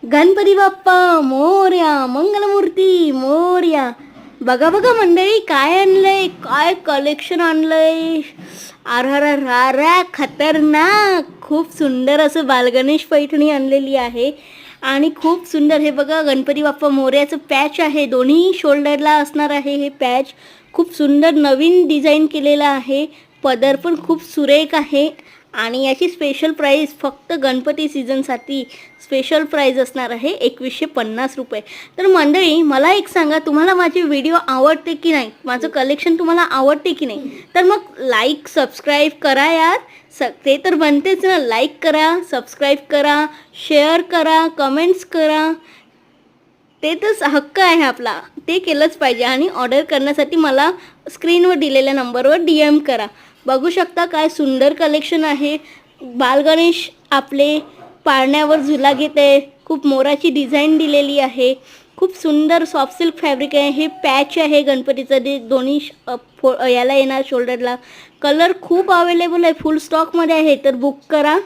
गणपती बाप्पा मोरया, मंगलमूर्ती मोरया. बघा बघा मंडळी, काय आणलंय, काय कलेक्शन आणलंय. अरे खतरनाक. खूप सुंदर असं बालगणेश पैठणी आणलेली आहे आणि खूप सुंदर. हे बघा, गणपती बाप्पा मोरयाचं पॅच आहे, दोन्ही शोल्डरला असणार आहे हे पॅच. खूप सुंदर नवीन डिझाईन केलेलं आहे. पदर पण खूप सुरेख आहे आणि याची स्पेशल प्राईस फक्त गणपती सीझनसाठी स्पेशल प्राईज असणार आहे 2150 रुपये. तर मंडळी, मला एक सांगा, तुम्हाला माझे व्हिडिओ आवडते की नाही, माझं कलेक्शन तुम्हाला आवडते की नाही? तर मग लाईक सबस्क्राईब करा यार. ते तर बनतेच ना. लाईक करा, सबस्क्राईब करा, शेअर करा, कमेंट्स करा. ते तर हक्क आहे आपला, ते केलंच पाहिजे. आणि ऑर्डर करण्यासाठी मला स्क्रीनवर दिलेल्या नंबरवर DM करा. बघू शकता काय सुंदर कलेक्शन आहे. बालगणेश आपले पाळण्यावर झुला घेत आहे. खूप मोराची डिझाईन दिलेली आहे. खूप सुंदर सॉफ्ट सिल्क फॅब्रिक आहे. हे पॅच आहे गणपतीचं, ते दोन्ही याला येणार शोल्डरला. कलर खूप अवेलेबल आहे, फुल स्टॉकमध्ये आहे. तर बुक करा.